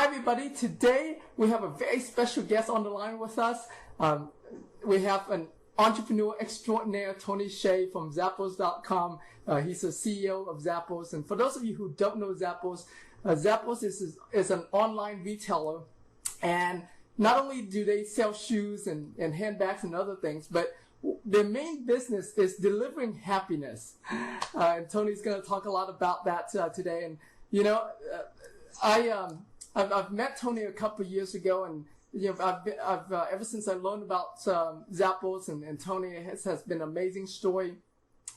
Hi, everybody. Today, we have a very special guest on the line with us. We have an entrepreneur extraordinaire, Tony Hsieh from Zappos.com. He's the CEO of Zappos. And for those of you who don't know Zappos, Zappos is an online retailer. And not only do they sell shoes and handbags and other things, but their main business is delivering happiness. And Tony's going to talk a lot about that today. And, I've met Tony a couple of years ago, and I've ever since I learned about Zappos and Tony has been an amazing story.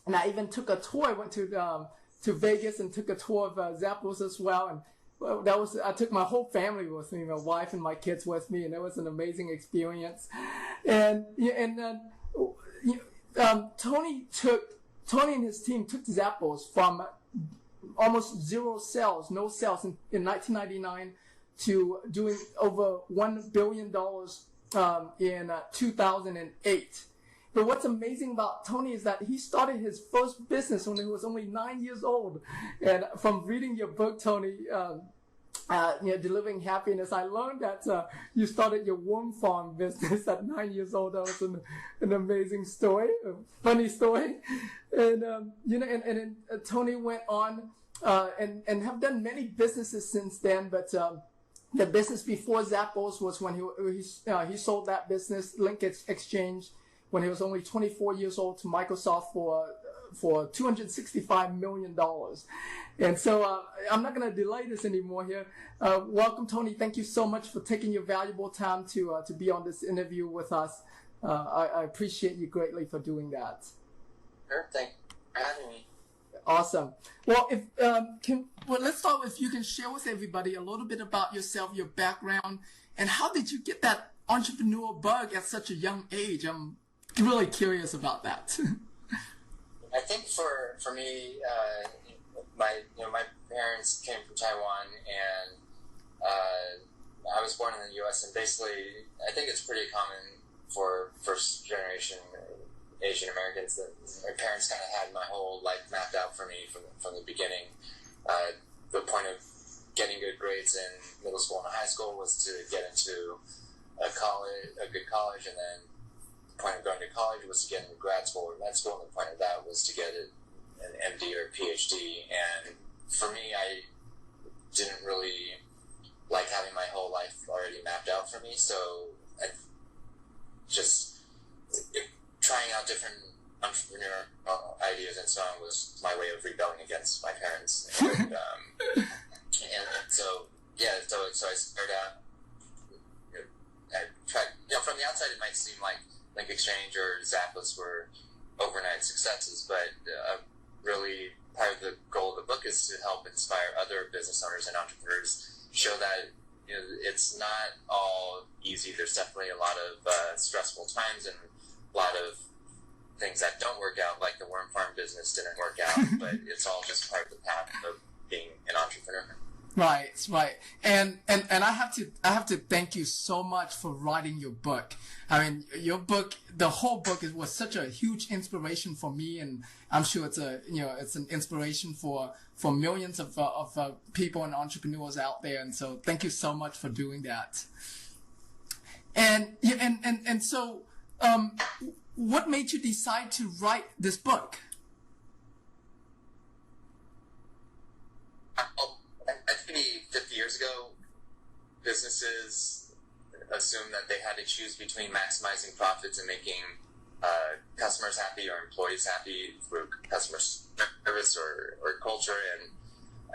And I even took a tour. I went to Vegas and took a tour of Zappos as well. And I took my whole family with me, my wife and my kids with me, and it was an amazing experience. And Tony and his team took Zappos from almost no sales in 1999 to doing over $1 billion in 2008. But what's amazing about Tony is that he started his first business when he was only 9 years old. And from reading your book, Tony, Delivering Happiness, I learned that you started your worm farm business at 9 years old. That was an amazing story, a funny story. And Tony went on and have done many businesses since then. But the business before Zappos was when he sold that business, Link Exchange, when he was only 24 years old to Microsoft for $265 million. And so I'm not going to delay this anymore here. Welcome, Tony. Thank you so much for taking your valuable time to be on this interview with us. I appreciate you greatly for doing that. Sure, thanks for having me. Awesome. Well, let's start with, if you can share with everybody a little bit about yourself, your background, and how did you get that entrepreneur bug at such a young age? I'm really curious about that. I think for me, my parents came from Taiwan, and I was born in the U.S. And basically, I think it's pretty common for first generation Asian Americans that my parents kind of had my whole life mapped out for me from the beginning. The point of getting good grades in middle school and high school was to get into a good college, and then the point of going to college was to get into grad school or med school, and the point of that was to get an MD or a PhD. And for me, I didn't really like having my whole life already mapped out for me, so I just trying out different entrepreneurial ideas and so on was my way of rebelling against my parents. And, so I started out. I tried. From the outside, it might seem like Link Exchange or Zappos were overnight successes, but really part of the goal of the book is to help inspire other business owners and entrepreneurs, show that it's not all easy. There's definitely a lot of stressful times and a lot of things that don't work out, like the worm farm business didn't work out, but it's all just part of the path of being an entrepreneur. Right. And I have to thank you so much for writing your book. I mean, your book, the whole book was such a huge inspiration for me, and I'm sure it's an inspiration for millions of people and entrepreneurs out there. And so thank you so much for doing that. And so what made you decide to write this book? I think 50 years ago, businesses assumed that they had to choose between maximizing profits and making customers happy or employees happy through customer service or culture. And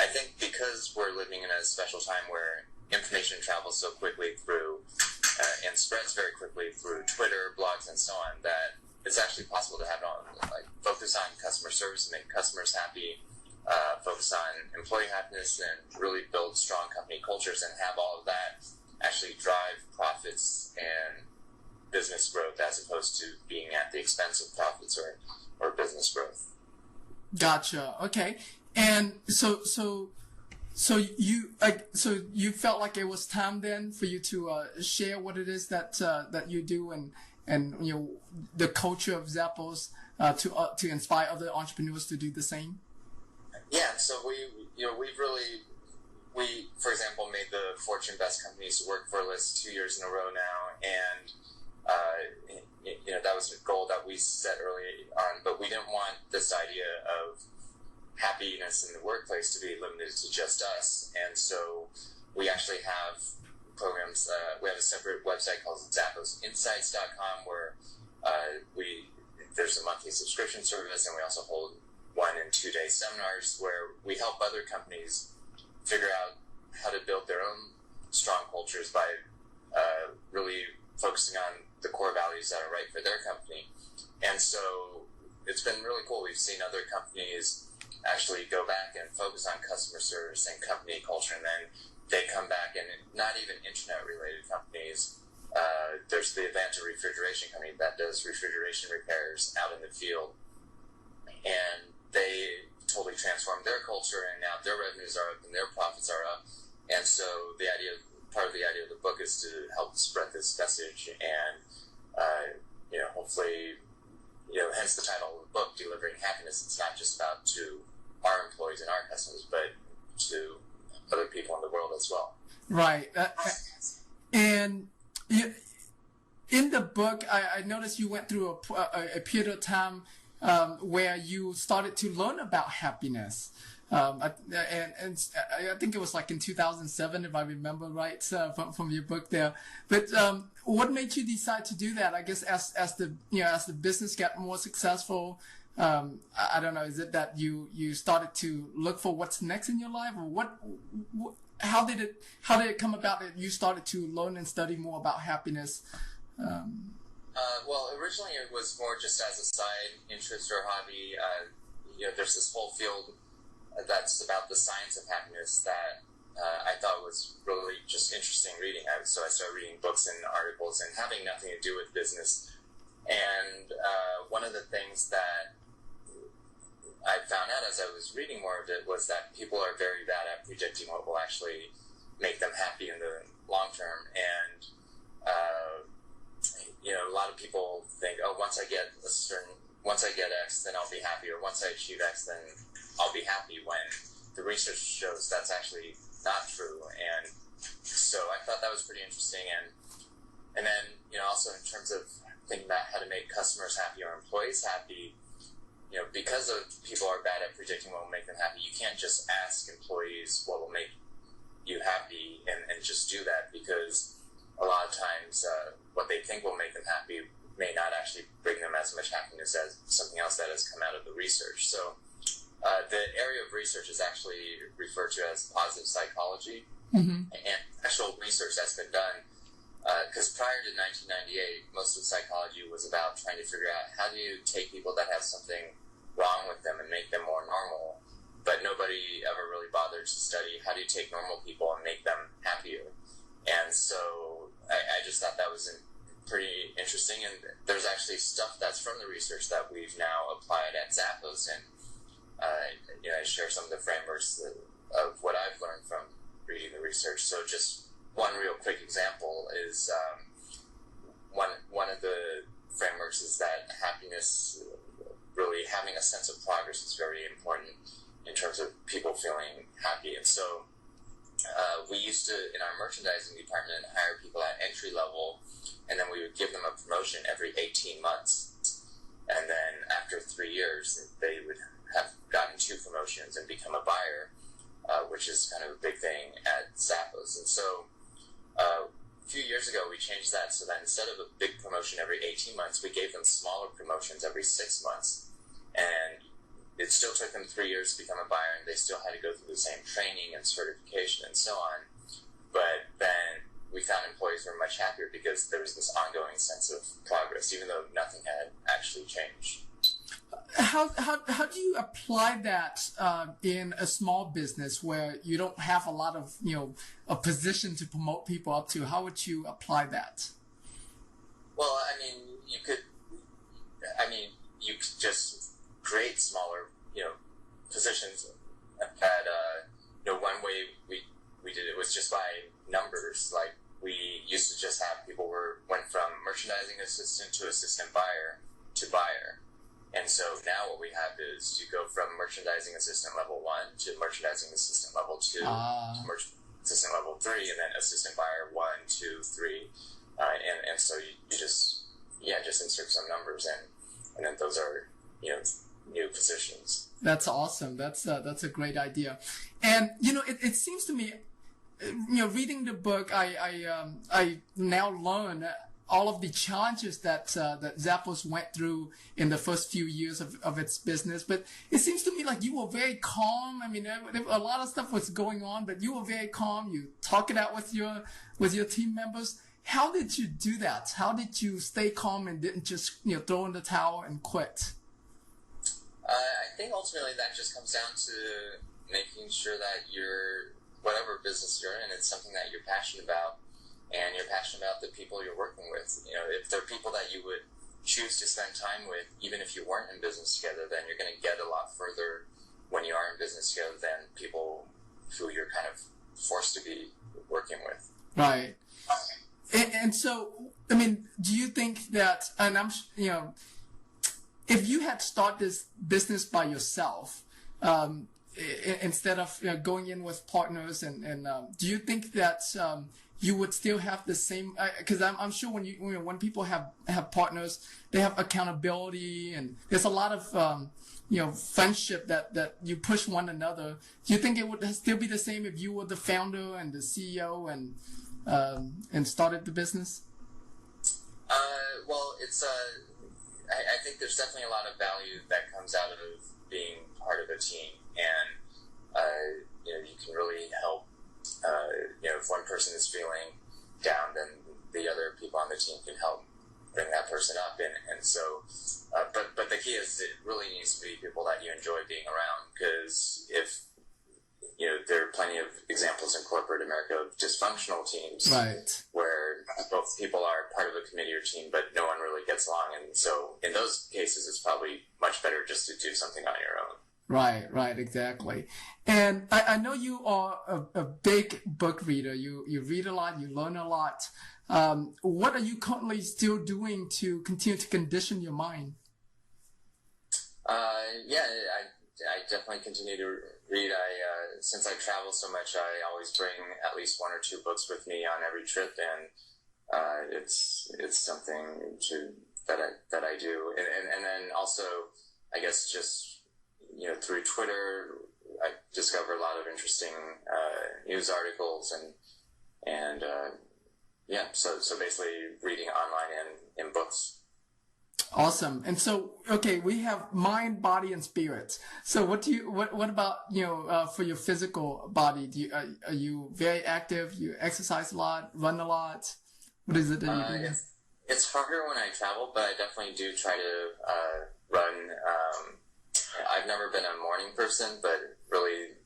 I think because we're living in a special time where information travels so quickly through and spreads very quickly through Twitter, blogs, and so on, that it's actually possible to have it on, like, focus on customer service and make customers happy, focus on employee happiness, and really build strong company cultures, and have all of that actually drive profits and business growth, as opposed to being at the expense of profits or business growth. Gotcha. Okay. And so you felt like it was time then for you to share what it is that you do and the culture of Zappos to inspire other entrepreneurs to do the same. Yeah. So we've really we, for example, made the Fortune Best Companies to Work For list 2 years in a row now, and that was a goal that we set early on. But we didn't want this idea of happiness in the workplace to be limited to just us, and so we actually have programs. We have a separate website called ZapposInsights.com where there's a monthly subscription service, and we also hold 1 and 2 day seminars where we help other companies figure out how to build their own strong cultures by really focusing on the core values that are right for their company. And so it's been really cool. We've seen other companies actually go back and focus on customer service and company culture, and then they come back, and not even internet-related companies. There's the Advanta Refrigeration Company that does refrigeration repairs out in the field, and they totally transformed their culture, and now their revenues are up and their profits are up. And so part of the idea of the book is to help spread this message, and hopefully, hence the title of the book, Delivering Happiness. It's not just about to our employees and our customers, but to other people in the world as well. Right. And in the book, I noticed you went through a period of time where you started to learn about happiness. And I think it was like in 2007, if I remember right, from your book there. But what made you decide to do that? I guess as the business got more successful, I don't know. Is it that you started to look for what's next in your life, or how did it come about that you started to learn and study more about happiness? Well, originally it was more just as a side interest or hobby. There's this whole field that's about the science of happiness that I thought was really just interesting reading. So I started reading books and articles and having nothing to do with business. And one of the things that I found out as I was reading more of it was that people are very bad at predicting what will actually make them happy in the long term. And a lot of people think, oh, once I get X, then I'll be happy, or once I achieve X, then I'll be happy, when the research shows that's actually not true. And so I thought that was pretty interesting. And then, also in terms of thinking about how to make customers happy or employees happy, because people are bad at predicting what will make them happy, you can't just ask employees what will make you happy and just do that, because a lot of times what they think will make them happy may not actually bring them as much happiness as something else that has come out of the research. So the area of research is actually referred to as positive psychology. Mm-hmm. And actual research that's been done, because prior to 1998, most of psychology was about trying to figure out how do you take people that have something wrong with them and make them more normal, but nobody ever really bothered to study how do you take normal people and make them happier. And so I just thought that was pretty interesting, and there's actually stuff that's from the research that we've now applied at Zappos, and I share some of the frameworks of what I've learned from reading the research. So just one real quick example is one of the frameworks is that happiness, really having a sense of progress, is very important in terms of people feeling happy. And so we used to, in our merchandising department, hire people at entry level, and then we would give them a promotion every 18 months. And then after 3 years, they would have gotten 2 promotions and become a buyer, which is kind of a big thing at Zappos. And so a few years ago, we changed that so that instead of a big promotion every 18 months, we gave them smaller promotions every 6 months. And it still took them 3 years to become a buyer, and they still had to go through the same training and certification and so on. But then we found employees were much happier because there was this ongoing sense of progress, even though nothing had actually changed. How do you apply that in a small business where you don't have a lot of a position to promote people up to? How would you apply that? Well, you could just create smaller positions. One way we did it was just by numbers. Like, we used to just have people went from merchandising assistant to assistant buyer to buyer. And so now what we have is you go from merchandising assistant level 1 to merchandising assistant level 2 to merchandising assistant level 3, and then assistant buyer 1, 2, 3. And so you just insert some numbers in, and then those are, new positions. That's awesome. That's a great idea. And, it seems to me, reading the book, I now learn all of the challenges that Zappos went through in the first few years of its business. But it seems to me like you were very calm. I mean, a lot of stuff was going on, but you were very calm. You talk it out with your team members. How did you do that? How did you stay calm and didn't just, throw in the towel and quit? I think ultimately that just comes down to making sure that whatever business you're in, it's something that you're passionate about, and you're passionate about the people you're working with. If they're people that you would choose to spend time with, even if you weren't in business together, then you're going to get a lot further when you are in business together than people who you're kind of forced to be working with. Right. And so, I mean, do you think that, and if you had started this business by yourself, instead of going in with partners, and do you think that you would still have the same? Because I'm sure when people have partners, they have accountability, and there's a lot of friendship that you push one another. Do you think it would still be the same if you were the founder and the CEO and started the business? Well, it's I think there's definitely a lot of value that comes out of being part of a team, and you can really help. If one person is feeling down, then the other people on the team can help bring that person up, and so. But the key is it really needs to be people that you enjoy being around, because if there are plenty of examples in corporate America of dysfunctional teams, right, where both people are part of a committee or team, but no one really gets along. And so in those cases, it's probably much better just to do something on your own. Right, exactly. And I know you are a big book reader. You read a lot, you learn a lot. What are you currently still doing to continue to condition your mind? I definitely continue to read. Since I travel so much, I always bring at least 1 or 2 books with me on every trip, and it's something that I do. And then also, I guess just through Twitter, I discover a lot of interesting news articles, and so basically reading online and in books. Awesome. And so, okay, we have mind, body, and spirit. So what about, for your physical body? Are you very active? You exercise a lot, run a lot? What is it that you do? It's harder when I travel, but I definitely do try to run. I've never been a morning person, but really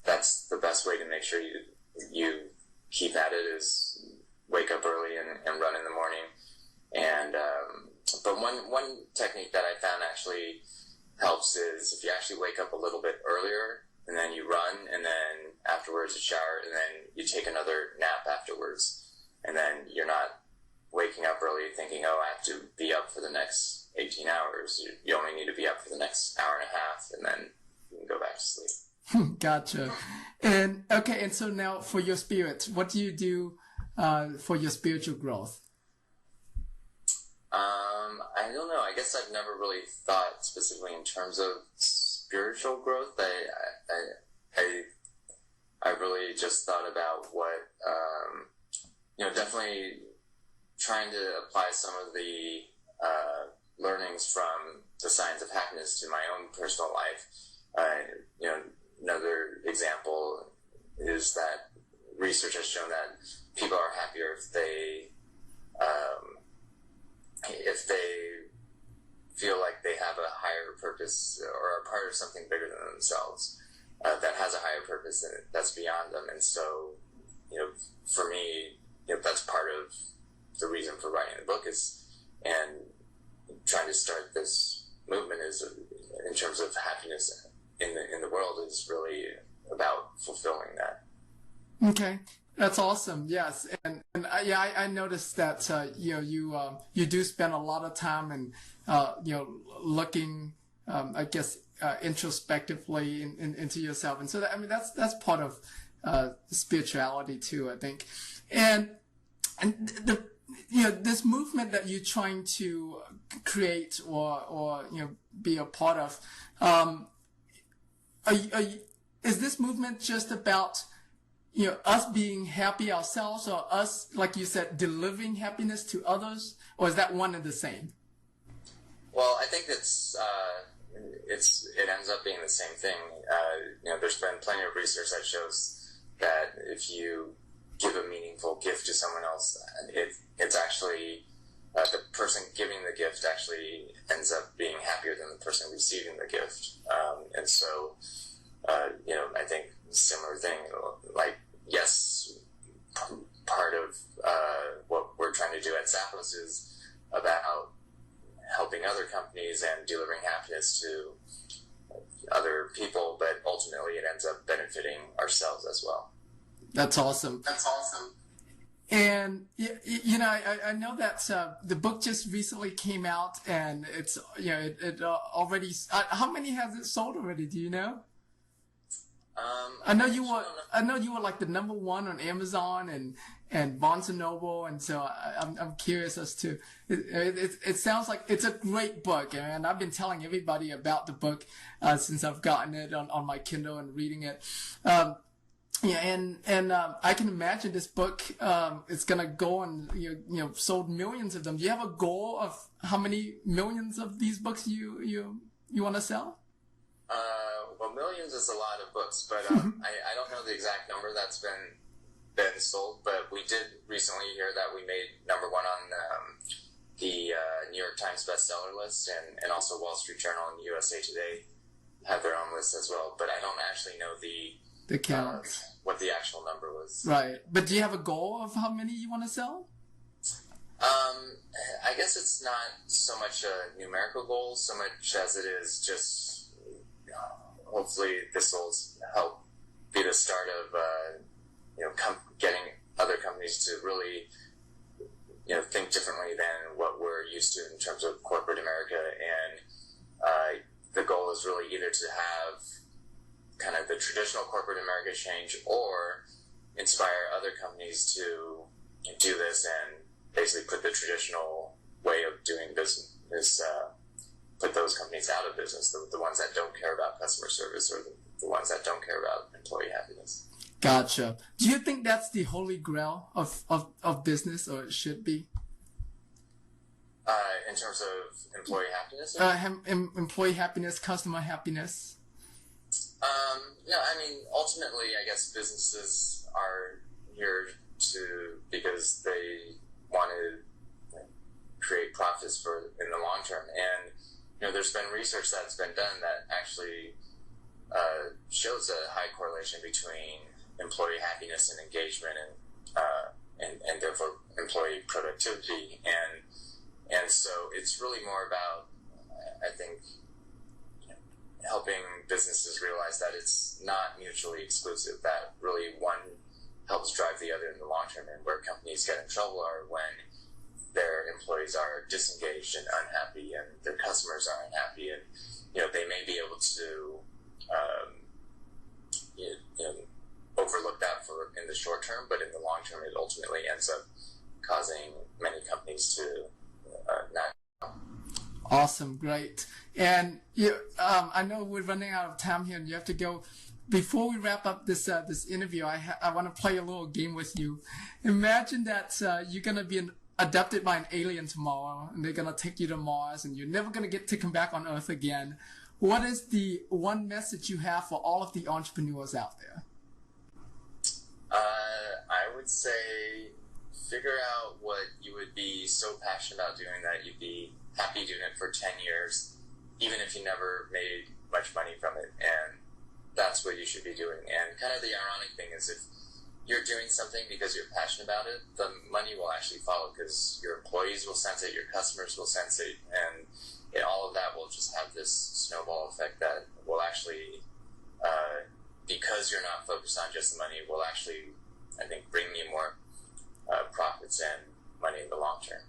that's the best way to make sure you keep at it, is wake up early and run in the morning. And but one technique that I found actually helps is if you actually wake up a little bit earlier, and then you run, and then afterwards you shower, and then you take another nap afterwards, and then you're not waking up early thinking, oh, I have to be up for the next 18 hours. You only need to be up for the next hour and a half, and then you can go back to sleep. Gotcha. And okay, and so now for your spirit, what do you do for your spiritual growth? I don't know. I guess I've never really thought specifically in terms of spiritual growth. I really just thought about what, definitely trying to apply some of the learnings from the science of happiness to my own personal life. Another example is that research has shown that people are happier if they feel like they have a higher purpose or are part of something bigger than themselves that has a higher purpose and that's beyond them. And so, for me, that's part of the reason for writing the book and trying to start this movement is in terms of happiness in the world is really about fulfilling that. Okay. That's awesome. Yes. And I noticed that, you do spend a lot of time and looking, I guess, introspectively into yourself. And so that's part of spirituality too, I think. And this movement that you're trying to create or be a part of, is this movement just about us being happy ourselves, or us, like you said, delivering happiness to others, or is that one and the same? Well, I think it ends up being the same thing. There's been plenty of research that shows that if you give a meaningful gift to someone else, it's actually the person giving the gift actually ends up being happier than the person receiving the gift. And so, I think similar thing. Like, yes, part of what we're trying to do at Zappos is about helping other companies and delivering happiness to other people, but ultimately it ends up benefiting ourselves as well. That's awesome. And I know that the book just recently came out, and it's it already. How many has it sold already? Do you know? I know you were like the number one on Amazon and Barnes and Noble, and so I'm curious as to. It sounds like it's a great book, and I've been telling everybody about the book since I've gotten it on my Kindle and reading it. I can imagine this book is gonna go and sold millions of them. Do you have a goal of how many millions of these books you want to sell? Well, millions is a lot of books, but I don't know the exact number that's been sold. But we did recently hear that we made number one on the New York Times bestseller list, and also Wall Street Journal and USA Today have their own list as well. But I don't actually know the count. What the actual number was. Right. But do you have a goal of how many you want to sell? I guess it's not so much a numerical goal so much as it is just hopefully this will help be the start of getting other companies to really think differently than what we're used to in terms of corporate America. And the goal is really either to have kind of the traditional corporate America change, or inspire other companies to do this and basically put the traditional way of doing business, put those companies out of business, the ones that don't care about customer service, or the ones that don't care about employee happiness. Gotcha. Do you think that's the holy grail of business, or it should be? In terms of employee happiness? Employee happiness, customer happiness. Ultimately, I guess businesses are here because they want to create profits in the long term. And, there's been research that's been done that actually shows a high correlation between employee happiness and engagement and therefore employee productivity. And so it's really more about, I think, helping businesses realize that it's not mutually exclusive, that really one helps drive the other in the long term. And where companies get in trouble are when their employees are disengaged and unhappy, and their customers are unhappy, and they may be able to overlook that in the short term, but in the long term, it ultimately ends up causing many companies to not. Awesome, great. And I know we're running out of time here, and you have to go. Before we wrap up this interview, I want to play a little game with you. Imagine that you're gonna be adopted by an alien tomorrow, and they're gonna take you to Mars, and you're never gonna get to come back on Earth again. What is the one message you have for all of the entrepreneurs out there? I would say figure out what you would be so passionate about doing that you'd be happy doing it for 10 years, even if you never made much money from it. And that's what you should be doing. And kind of the ironic thing is, if you're doing something because you're passionate about it, the money will actually follow, because your employees will sense it, your customers will sense it, and all of that will just have this snowball effect that will actually, because you're not focused on just the money, will actually, I think, bring you more profits and money in the long term.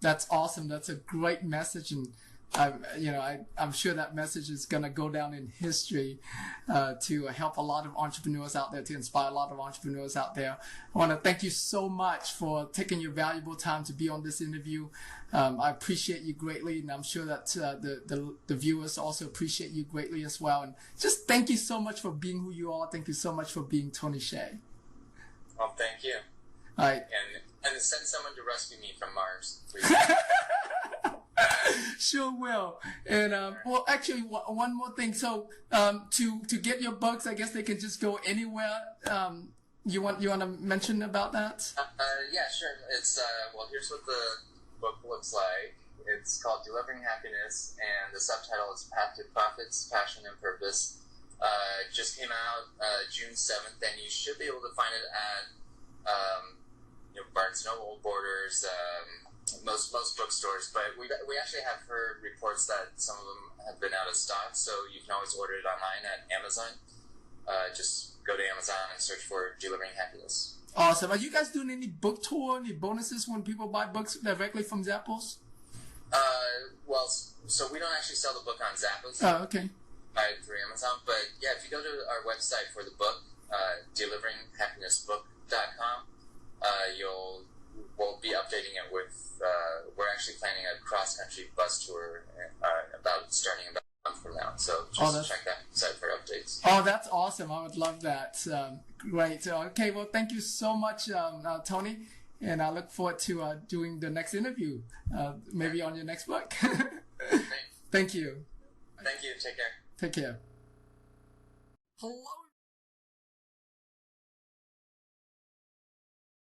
That's awesome. That's a great message, and I'm sure that message is going to go down in history to help a lot of entrepreneurs out there, to inspire a lot of entrepreneurs out there. I want to thank you so much for taking your valuable time to be on this interview. I appreciate you greatly, and I'm sure that the viewers also appreciate you greatly as well. And just thank you so much for being who you are. Thank you so much for being Tony Hsieh. Well, thank you. All right. And send someone to rescue me from Mars, please. Sure will. And well, actually, one more thing. So to get your books, I guess they can just go anywhere. You want to mention about that? Yeah, sure. It's well, here's what the book looks like. It's called Delivering Happiness, and the subtitle is Path to Profits, Passion, and Purpose. It just came out June 7th, and you should be able to find it at Barnes & Noble, Borders, most bookstores. But we actually have heard reports that some of them have been out of stock, so you can always order it online at Amazon. Just go to Amazon and search for Delivering Happiness. Awesome. Are you guys doing any book tour, any bonuses when people buy books directly from Zappos? Well, so we don't actually sell the book on Zappos. Oh, okay. Buy it through Amazon. But yeah, if you go to our website for the book, deliveringhappinessbook.com, we'll be updating it with, we're actually planning a cross-country bus tour starting about a month from now. So just check that website for updates. Oh, that's awesome. I would love that. Great. Okay, well, thank you so much, Tony. And I look forward to doing the next interview, maybe on your next book. Thank you. Thank you. Take care. Take care. Hello.